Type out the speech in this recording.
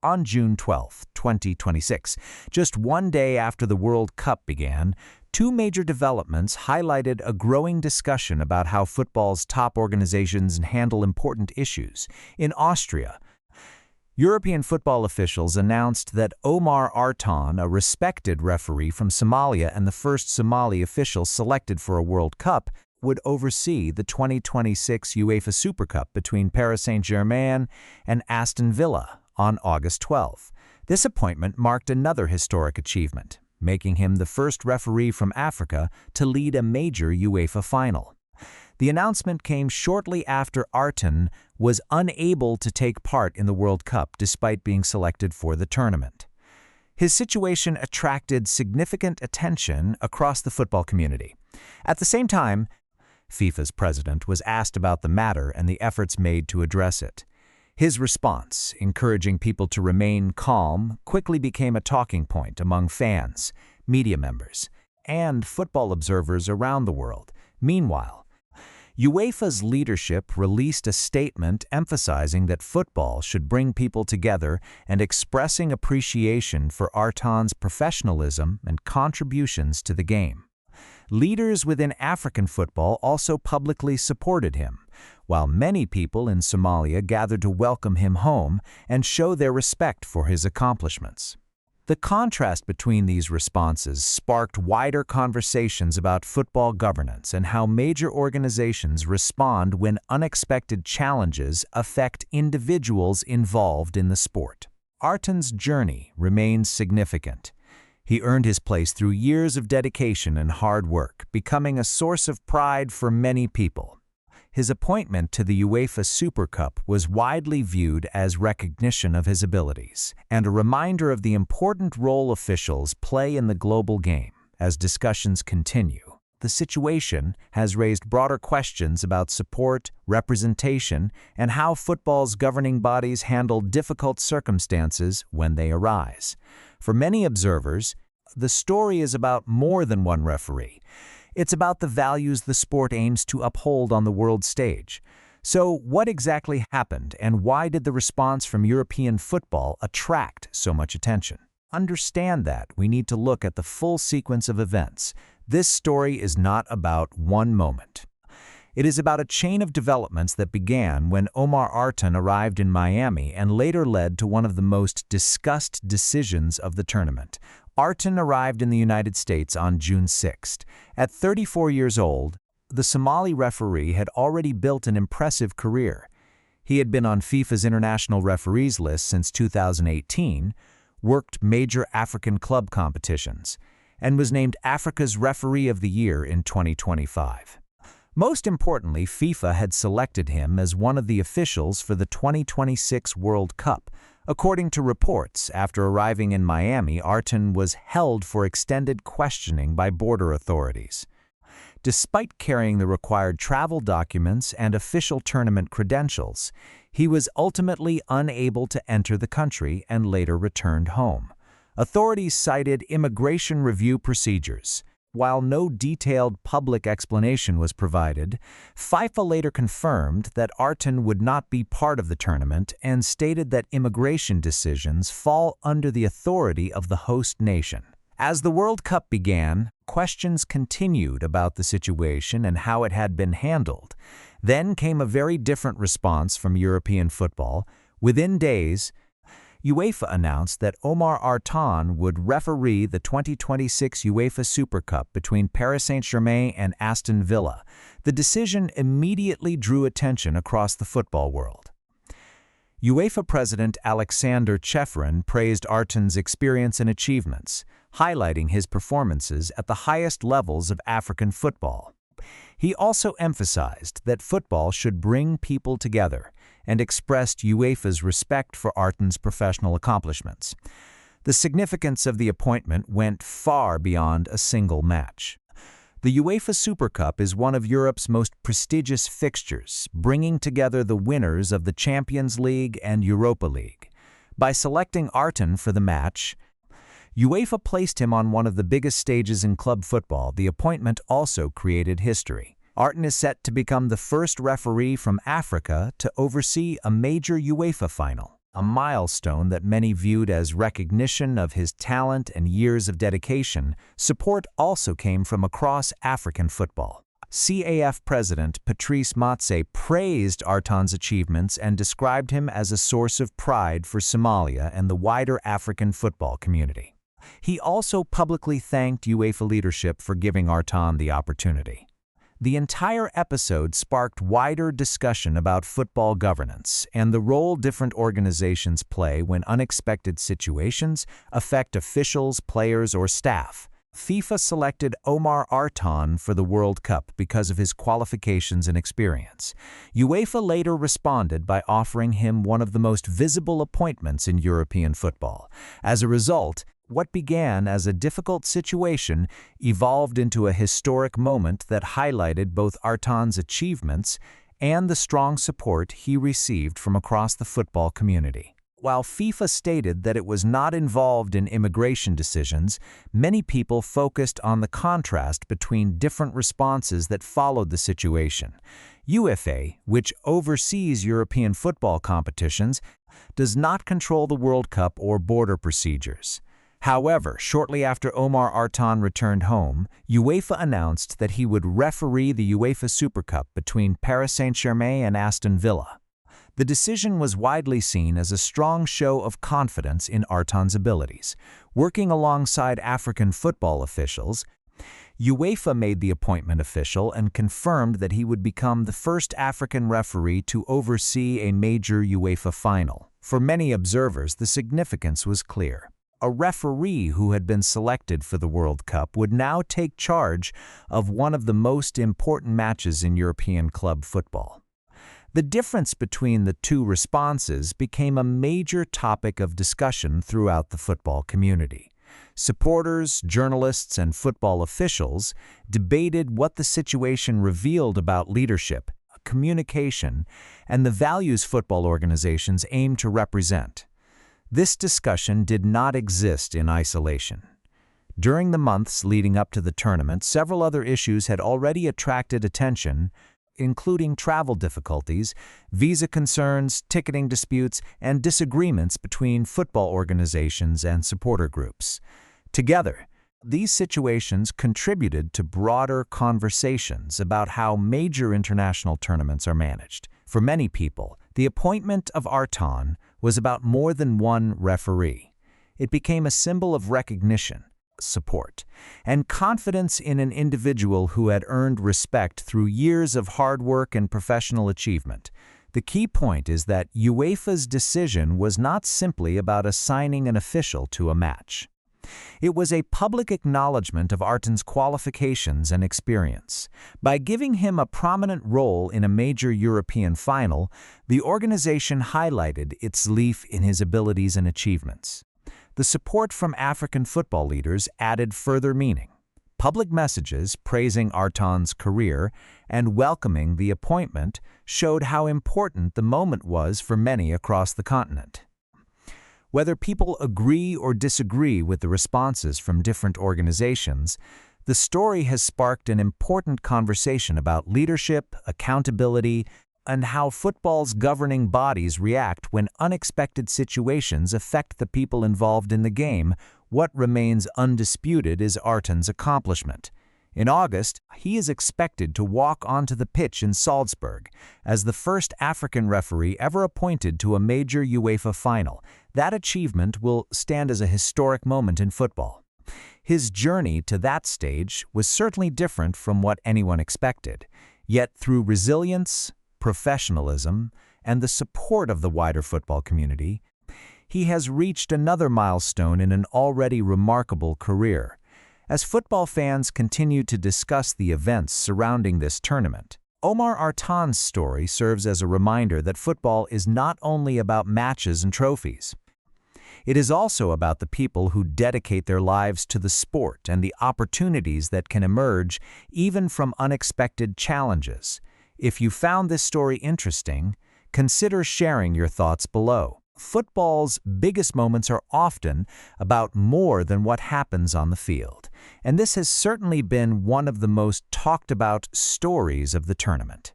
On June 12, 2026, just one day after the World Cup began, two major developments highlighted a growing discussion about how football's top organizations handle important issues. In Austria, European football officials announced that Omar Artan, a respected referee from Somalia and the first Somali official selected for a World Cup, would oversee the 2026 UEFA Super Cup between Paris Saint-Germain and Aston Villa on August 12. This appointment marked another historic achievement, making him the first referee from Africa to lead a major UEFA final. The announcement came shortly after Artan was unable to take part in the World Cup despite being selected for the tournament. His situation attracted significant attention across the football community. At the same time, FIFA's president was asked about the matter and the efforts made to address it. His response, encouraging people to remain calm, quickly became a talking point among fans, media members, and football observers around the world. Meanwhile, UEFA's leadership released a statement emphasizing that football should bring people together and expressing appreciation for Artan's professionalism and contributions to the game. Leaders within African football also publicly supported him, while many people in Somalia gathered to welcome him home and show their respect for his accomplishments. The contrast between these responses sparked wider conversations about football governance and how major organizations respond when unexpected challenges affect individuals involved in the sport. Artan's journey remains significant. He earned his place through years of dedication and hard work, becoming a source of pride for many people. His appointment to the UEFA Super Cup was widely viewed as recognition of his abilities and a reminder of the important role officials play in the global game. As discussions continue, the situation has raised broader questions about support, representation, and how football's governing bodies handle difficult circumstances when they arise. For many observers, the story is about more than one referee. It's about the values the sport aims to uphold on the world stage. So, what exactly happened, and why did the response from European football attract so much attention? Understand that we need to look at the full sequence of events. This story is not about one moment. It is about a chain of developments that began when Omar Artan arrived in Miami and later led to one of the most discussed decisions of the tournament. Artan arrived in the United States on June 6. At 34 years old, the Somali referee had already built an impressive career. He had been on FIFA's international referees list since 2018, worked major African club competitions, and was named Africa's Referee of the Year in 2025. Most importantly, FIFA had selected him as one of the officials for the 2026 World Cup. According to reports, after arriving in Miami, Artan was held for extended questioning by border authorities. Despite carrying the required travel documents and official tournament credentials, he was ultimately unable to enter the country and later returned home. Authorities cited immigration review procedures. While no detailed public explanation was provided, FIFA later confirmed that Artan would not be part of the tournament and stated that immigration decisions fall under the authority of the host nation. As the World Cup began, questions continued about the situation and how it had been handled. Then came a very different response from European football. Within days, UEFA announced that Omar Artan would referee the 2026 UEFA Super Cup between Paris Saint-Germain and Aston Villa. The decision immediately drew attention across the football world. UEFA President Alexander Ceferin praised Artan's experience and achievements, highlighting his performances at the highest levels of African football. He also emphasized that football should bring people together and expressed UEFA's respect for Artan's professional accomplishments. The significance of the appointment went far beyond a single match. The UEFA Super Cup is one of Europe's most prestigious fixtures, bringing together the winners of the Champions League and Europa League. By selecting Artan for the match, UEFA placed him on one of the biggest stages in club football. The appointment also created history. Artan is set to become the first referee from Africa to oversee a major UEFA final. a milestone that many viewed as recognition of his talent and years of dedication. Support also came from across African football. CAF President Patrice Motsepe praised Arton's achievements and described him as a source of pride for Somalia and the wider African football community. He also publicly thanked UEFA leadership for giving Arton the opportunity. The entire episode sparked wider discussion about football governance and the role different organizations play when unexpected situations affect officials, players, or staff. FIFA selected Omar Arton for the World Cup because of his qualifications and experience. UEFA later responded by offering him one of the most visible appointments in European football. As a result, what began as a difficult situation evolved into a historic moment that highlighted both Arton's achievements and the strong support he received from across the football community. While FIFA stated that it was not involved in immigration decisions, many people focused on the contrast between different responses that followed the situation. UEFA, which oversees European football competitions, does not control the World Cup or border procedures. However, shortly after Omar Arton returned home, UEFA announced that he would referee the UEFA Super Cup between Paris Saint-Germain and Aston Villa. The decision was widely seen as a strong show of confidence in Arton's abilities. Working alongside African football officials, UEFA made the appointment official and confirmed that he would become the first African referee to oversee a major UEFA final. For many observers, the significance was clear. A referee who had been selected for the World Cup would now take charge of one of the most important matches in European club football. The difference between the two responses became a major topic of discussion throughout the football community. Supporters, journalists, and football officials debated what the situation revealed about leadership, communication, and the values football organizations aim to represent. This discussion did not exist in isolation. During the months leading up to the tournament, several other issues had already attracted attention, including travel difficulties, visa concerns, ticketing disputes, and disagreements between football organizations and supporter groups. Together, these situations contributed to broader conversations about how major international tournaments are managed. For many people, the appointment of Arton was about more than one referee. It became a symbol of recognition, support, and confidence in an individual who had earned respect through years of hard work and professional achievement. The key point is that UEFA's decision was not simply about assigning an official to a match. It was a public acknowledgement of Arton's qualifications and experience. By giving him a prominent role in a major European final, the organization highlighted its belief in his abilities and achievements. The support from African football leaders added further meaning. Public messages praising Arton's career and welcoming the appointment showed how important the moment was for many across the continent. Whether people agree or disagree with the responses from different organizations, the story has sparked an important conversation about leadership, accountability, and how football's governing bodies react when unexpected situations affect the people involved in the game. What remains undisputed is Arton's accomplishment. In August, he is expected to walk onto the pitch in Salzburg as the first African referee ever appointed to a major UEFA final. That achievement will stand as a historic moment in football. His journey to that stage was certainly different from what anyone expected. Yet through resilience, professionalism, and the support of the wider football community, he has reached another milestone in an already remarkable career. As football fans continue to discuss the events surrounding this tournament, Omar Arton's story serves as a reminder that football is not only about matches and trophies. It is also about the people who dedicate their lives to the sport and the opportunities that can emerge even from unexpected challenges. If you found this story interesting, consider sharing your thoughts below. Football's biggest moments are often about more than what happens on the field, and this has certainly been one of the most talked about stories of the tournament.